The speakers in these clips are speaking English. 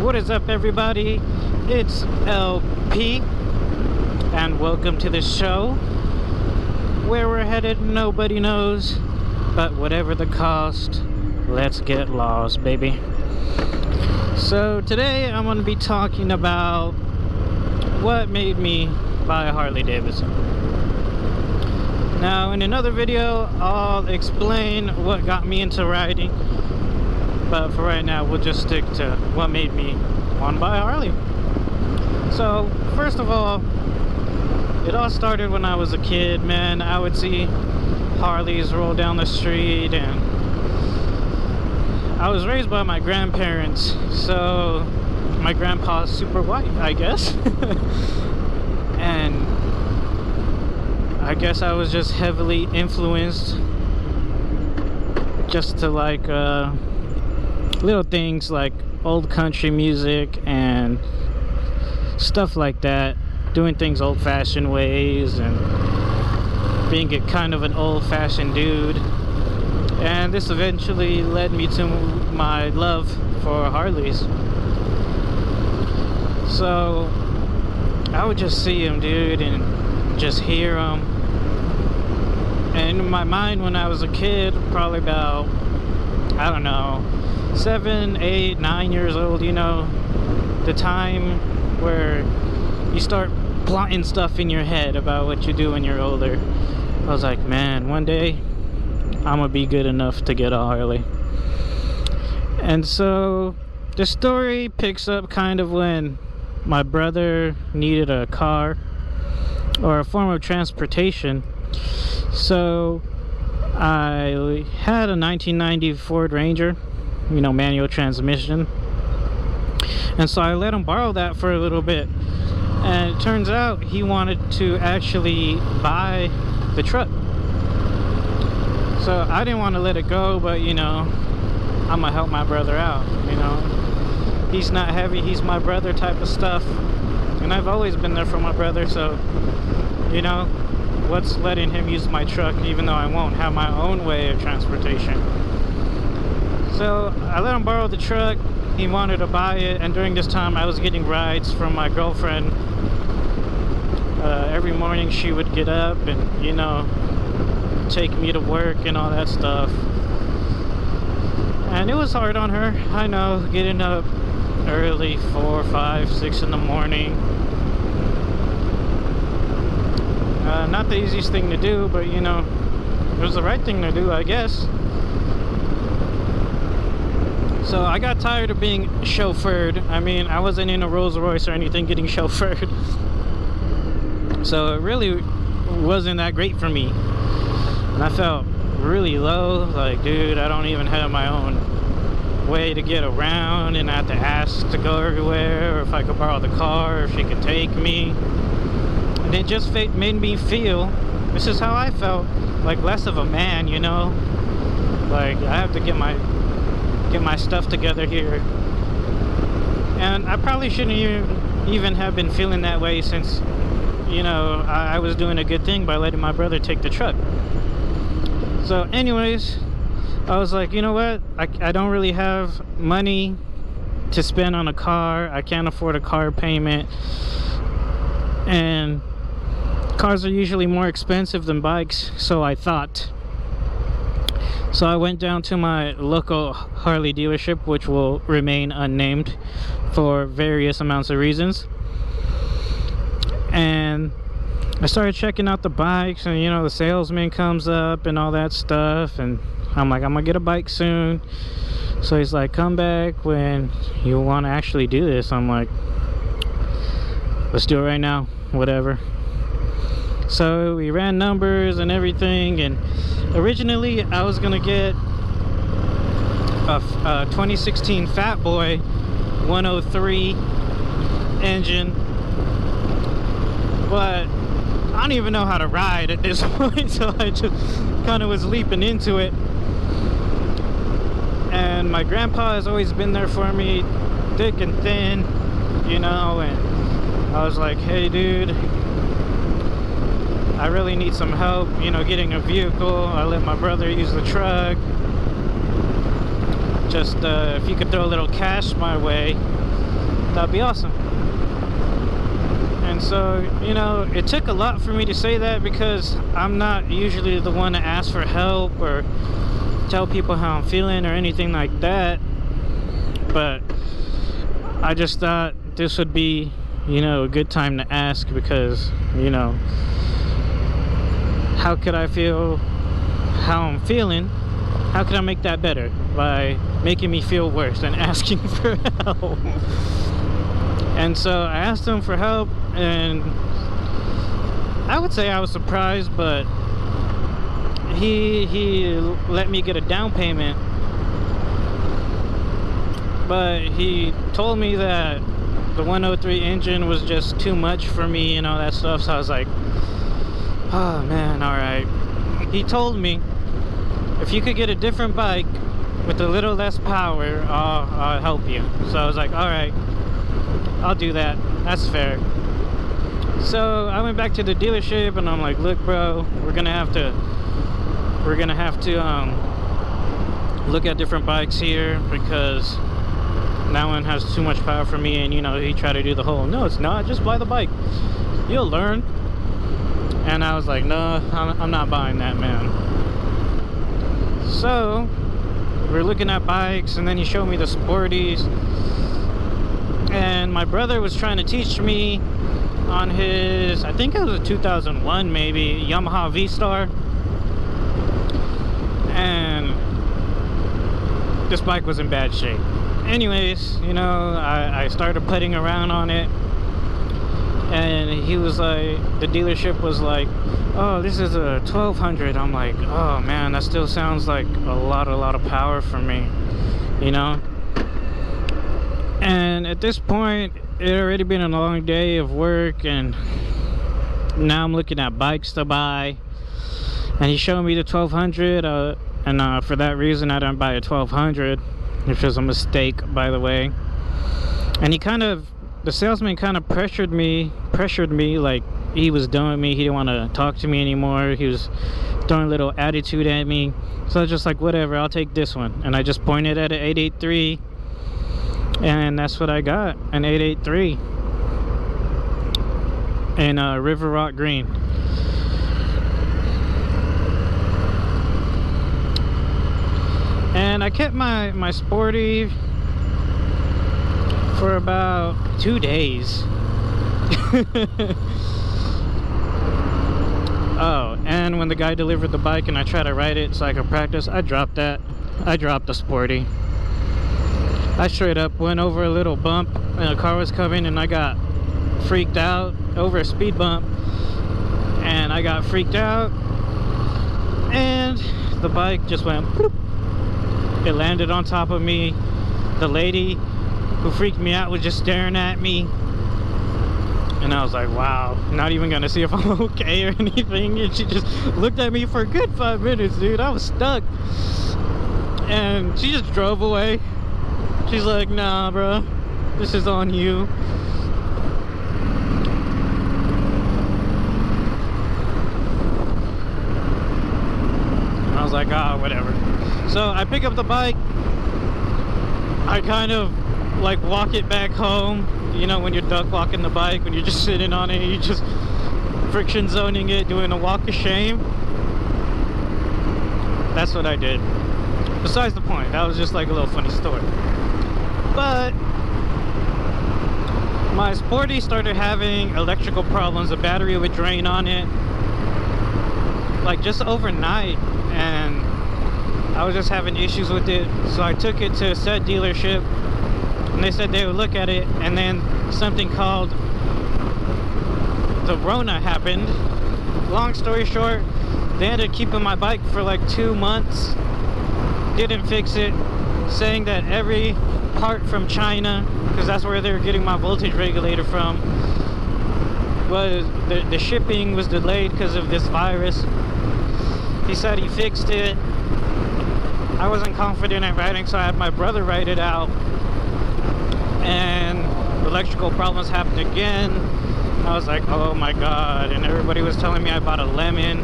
What is up, everybody? It's LP, and welcome to the show. Where we're headed, nobody knows, but whatever the cost, let's get lost, baby. So today I'm going to be talking about what made me buy a Harley Davidson. Now, in another video, I'll explain what got me into riding, but for right now, we'll just stick to what made me want to buy a Harley. So, first of all, it all started when I was a kid, man. I would see Harleys roll down the street, and I was raised by my grandparents, so my grandpa's super white, I guess. And I guess I was just heavily influenced just to like little things like old country music and stuff like that, doing things old-fashioned ways and being a kind of an old-fashioned dude. And this eventually led me to my love for Harleys. So I would just see them, dude, and just hear them. And in my mind, when I was a kid, probably about, I don't know, 7, 8, 9 years old, you know, the time where you start plotting stuff in your head about what you do when you're older. I was like, man, one day I'm gonna be good enough to get a Harley. And so the story picks up kind of when my brother needed a car or a form of transportation. So I had a 1990 Ford Ranger, you know, manual transmission, and so I let him borrow that for a little bit. And it turns out he wanted to actually buy the truck, so I didn't want to let it go, but you know, I'm gonna help my brother out. You know, he's not heavy, he's my brother type of stuff, and I've always been there for my brother. So you know, what's letting him use my truck even though I won't have my own way of transportation? So I let him borrow the truck. He wanted to buy it, and during this time I was getting rides from my girlfriend. Every morning she would get up and, you know, take me to work and all that stuff. And it was hard on her, I know, getting up early, 4, 5, 6 in the morning. Not the easiest thing to do, but you know, it was the right thing to do, I guess. So I got tired of being chauffeured. I mean, I wasn't in a Rolls Royce or anything getting chauffeured. So it really wasn't that great for me. And I felt really low, like, dude, I don't even have my own way to get around, and I had to ask to go everywhere, or if I could borrow the car, or if she could take me. And it just made me feel, this is how I felt, like less of a man, you know? Like, I have to get my stuff together here. And I probably shouldn't even have been feeling that way, since, you know, I was doing a good thing by letting my brother take the truck. So anyways, I was like, you know what? I don't really have money to spend on a car. I can't afford a car payment. And cars are usually more expensive than bikes, so I thought. So I went down to my local Harley dealership, which will remain unnamed for various amounts of reasons. And I started checking out the bikes, and you know, the salesman comes up and all that stuff, and I'm like, I'm gonna get a bike soon. So he's like, come back when you want to actually do this. I'm like, let's do it right now, whatever. So we ran numbers and everything, and originally I was gonna get a 2016 Fat Boy 103 engine, but I don't even know how to ride at this point, so I just kind of was leaping into it. And my grandpa has always been there for me, thick and thin, you know, and I was like, hey dude, I really need some help, you know, getting a vehicle. I let my brother use the truck. Just if you could throw a little cash my way. that'd be awesome. And so, you know, it took a lot for me to say that, because I'm not usually the one to ask for help or tell people how I'm feeling or anything like that. But I just thought this would be, you know, a good time to ask, because, you know, how could I feel how I'm feeling? How can I make that better? By making me feel worse and asking for help. And so I asked him for help, and I would say I was surprised, but he let me get a down payment. But he told me that the 103 engine was just too much for me and all that stuff. So I was like, oh man, alright. He told me if you could get a different bike with a little less power, I'll help you. So I was like, alright, I'll do that. That's fair. So I went back to the dealership and I'm like, look bro, we're gonna have to look at different bikes here, because that one has too much power for me. And you know, he tried to do the whole, no it's not, just buy the bike, you'll learn. And I was like, no, I'm not buying that, man. So we're looking at bikes, and then he showed me the Sporties, and my brother was trying to teach me on his, I think it was a 2001 maybe, Yamaha V-Star. And this bike was in bad shape. Anyways, you know, I started putting around on it, and he was like, the dealership was like, oh, this is a 1200. I'm like, oh man, that still sounds like a lot of power for me, you know. And at this point, it had already been a long day of work, and now I'm looking at bikes to buy. And he showed me the 1200, and for that reason I didn't buy a 1200, which was a mistake, by the way. And the salesman kind of pressured me like he was done with me. He didn't want to talk to me anymore. He was throwing a little attitude at me. So I was just like, whatever, I'll take this one. And I just pointed at an 883, and that's what I got, an 883 in River Rock Green. And I kept my Sporty for about 2 days. Oh, and when the guy delivered the bike and I tried to ride it so I could practice, I dropped that. I dropped the Sporty. I straight up went over a little bump, and a car was coming, and I got freaked out over a speed bump, and I got freaked out, and the bike just went bloop. It landed on top of me. The lady who freaked me out was just staring at me, and I was like, wow, not even gonna see if I'm okay or anything. And she just looked at me for a good 5 minutes, dude. I was stuck, and she just drove away. She's like, nah bro, this is on you. And I was like, ah, whatever. So I pick up the bike, I kind of like walk it back home. You know, when you're duck walking the bike, when you're just sitting on it, you just friction zoning it, doing a walk of shame. That's what I did. Besides the point, that was just like a little funny story. But my Sporty started having electrical problems. The battery would drain on it like just overnight, and I was just having issues with it. So I took it to a said dealership, and they said they would look at it, and then something called the Rona happened. Long story short, they ended up keeping my bike for like 2 months, didn't fix it, saying that every part from China, because that's where they were getting my voltage regulator from, was the shipping was delayed because of this virus. He said he fixed it. I wasn't confident at riding, so I had my brother ride it out, and electrical problems happened again. I was like, oh my god, and everybody was telling me I bought a lemon.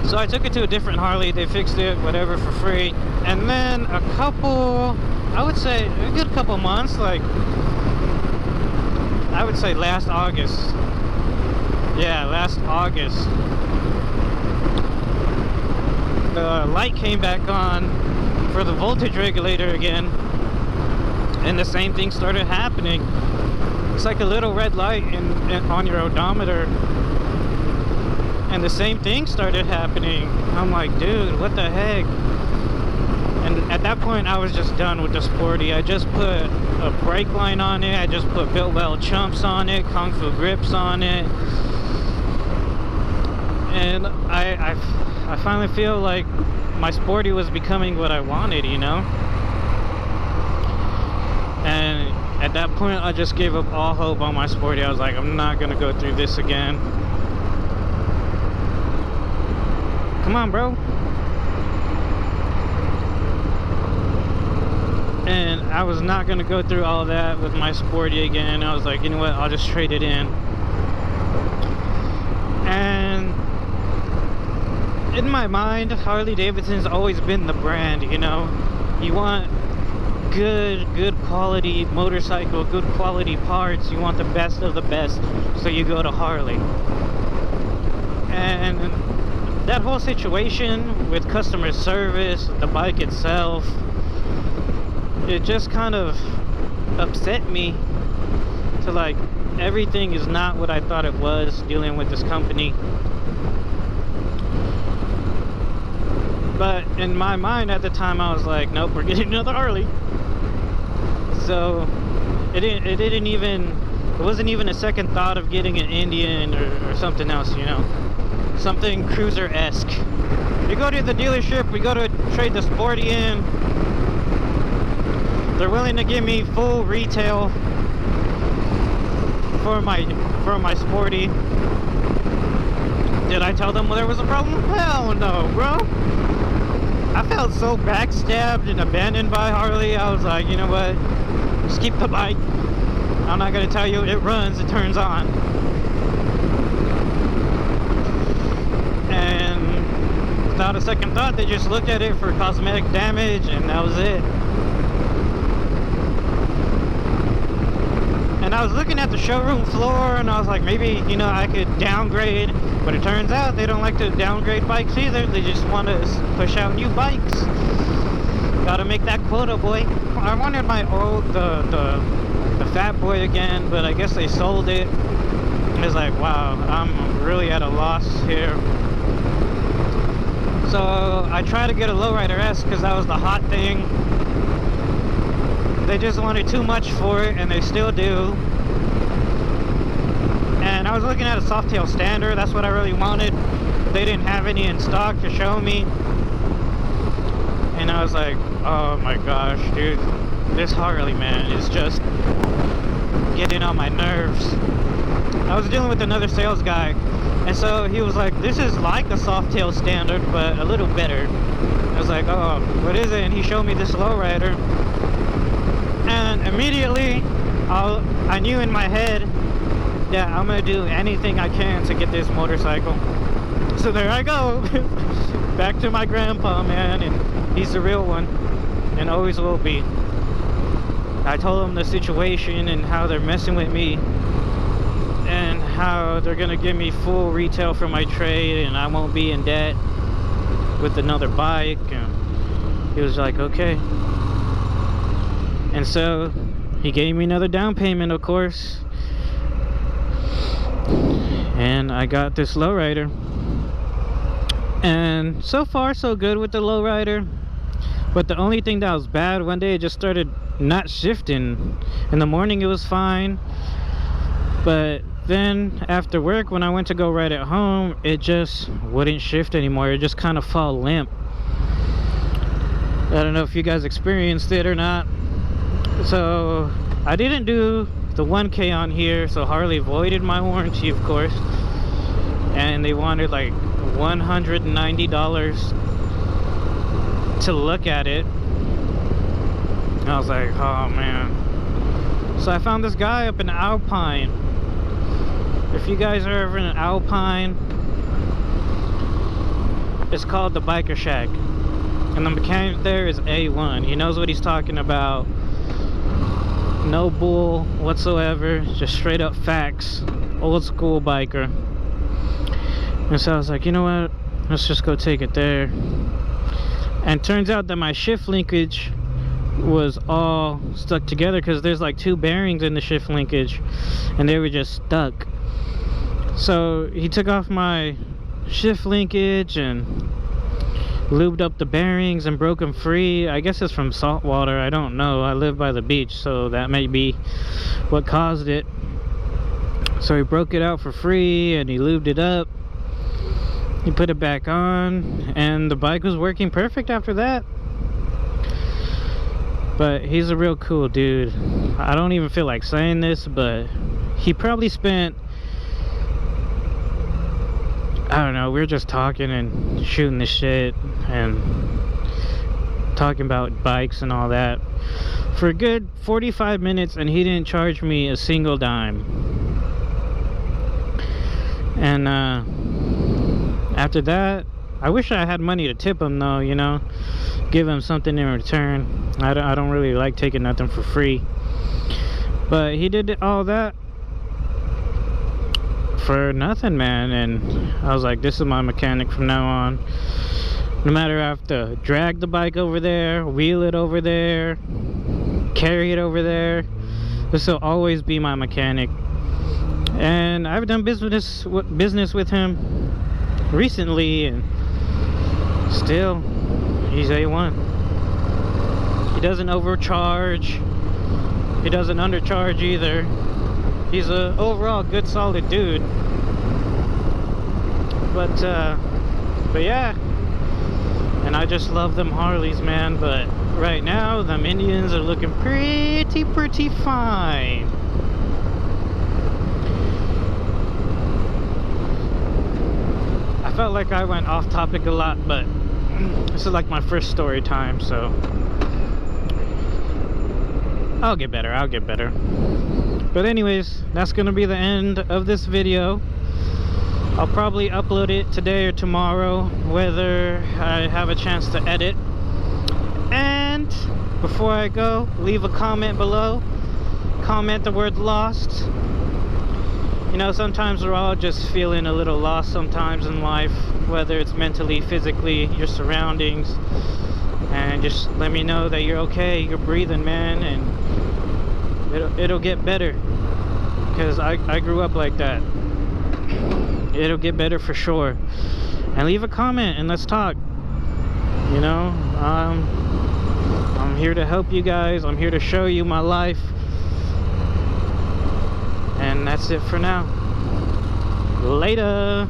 So I took it to a different Harley. They fixed it, whatever, for free. And then a couple I would say a good couple months, like I would say last August. Yeah, last August. The light came back on for the voltage regulator again, and the same thing started happening. It's like a little red light on your odometer, and the same thing started happening. I'm like, dude, what the heck? And at that point I was just done with the Sporty. I just put a brake line on it, I just put built well chumps on it, Kung Fu grips on it, and I finally feel like my Sporty was becoming what I wanted, you know? And at that point I just gave up all hope on my Sporty. I was like, I'm not gonna go through this again. Come on, bro. And I was not gonna go through all that with my Sporty again. I was like, you know what, I'll just trade it in. And in my mind, Harley Davidson's always been the brand, you know? You want good quality motorcycle, good quality parts, you want the best of the best, so you go to Harley. And that whole situation with customer service, the bike itself, it just kind of upset me to like, everything is not what I thought it was dealing with this company. But in my mind at the time I was like, nope, we're getting another Harley. So it wasn't even a second thought of getting an Indian or something else, you know, something cruiser-esque. We go to the dealership, we go to trade the Sporty in, they're willing to give me full retail for my Sporty. Did I tell them there was a problem? Hell no, bro. I felt so backstabbed and abandoned by Harley. I was like, you know what, just keep the bike. I'm not gonna tell you it runs, it turns on. And without a second thought, they just looked at it for cosmetic damage, and that was it. And I was looking at the showroom floor, and I was like, maybe, you know, I could downgrade. But it turns out they don't like to downgrade bikes either. They just want to push out new bikes. Gotta make that quota, boy. I wanted my old, the Fat Boy again, but I guess they sold it. I was like, wow, I'm really at a loss here. So I tried to get a Lowrider S because that was the hot thing. They just wanted too much for it, and they still do. And I was looking at a Softail Standard, that's what I really wanted. They didn't have any in stock to show me. And I was like, oh my gosh, dude, this Harley, man, is just getting on my nerves. I was dealing with another sales guy, and so he was like, this is like a Softail Standard, but a little better. I was like, oh, what is it? And he showed me this Lowrider. And immediately, I knew in my head that I'm gonna do anything I can to get this motorcycle. So there I go, back to my grandpa, man, and he's the real one, and always will be. I told him the situation and how they're messing with me, and how they're gonna give me full retail for my trade, and I won't be in debt with another bike. And he was like, okay. And so he gave me another down payment, of course, and I got this Lowrider. And so far so good with the Lowrider, but the only thing that was bad, one day it just started not shifting. In the morning it was fine, but then after work, when I went to go ride it home, it just wouldn't shift anymore. It just kind of fell limp. I don't know if you guys experienced it or not. So I didn't do the 1K on here, so Harley voided my warranty, of course, and they wanted like $190 to look at it. And I was like, oh man. So I found this guy up in Alpine. If you guys are ever in Alpine, it's called the Biker Shack. And the mechanic there is A1. He knows what he's talking about. No bull whatsoever, just straight up facts. Old school biker. And so I was like, you know what, let's just go take it there. And turns out that my shift linkage was all stuck together, because there's like 2 bearings in the shift linkage and they were just stuck. So he took off my shift linkage and lubed up the bearings and broke them free. I guess it's from salt water, I don't know. I live by the beach, so that may be what caused it. So he broke it out for free and he lubed it up. He put it back on and the bike was working perfect after that. But he's a real cool dude. I don't even feel like saying this, but he probably spent, I don't know, we were just talking and shooting the shit and talking about bikes and all that for a good 45 minutes, and he didn't charge me a single dime. And after that, I wish I had money to tip him though, you know, give him something in return. I don't really like taking nothing for free. But he did all that for nothing, man. And I was like, this is my mechanic from now on. No matter if I have to drag the bike over there, wheel it over there, carry it over there, this will always be my mechanic. And I've done business with him recently, and still he's A1. He doesn't overcharge, he doesn't undercharge either. He's a overall good solid dude. But yeah, and I just love them Harleys, man. But right now them Indians are looking pretty fine. I felt like I went off topic a lot, but this is like my first story time, so I'll get better. But anyways, that's gonna be the end of this video. I'll probably upload it today or tomorrow, whether I have a chance to edit. And before I go, leave a comment below. Comment the word lost. You know, sometimes we're all just feeling a little lost sometimes in life, whether it's mentally, physically, your surroundings. And just let me know that you're okay, you're breathing, man, and it'll get better. Because I grew up like that. It'll get better for sure. And leave a comment and let's talk. You know, I'm here to help you guys. I'm here to show you my life. And that's it for now. Later.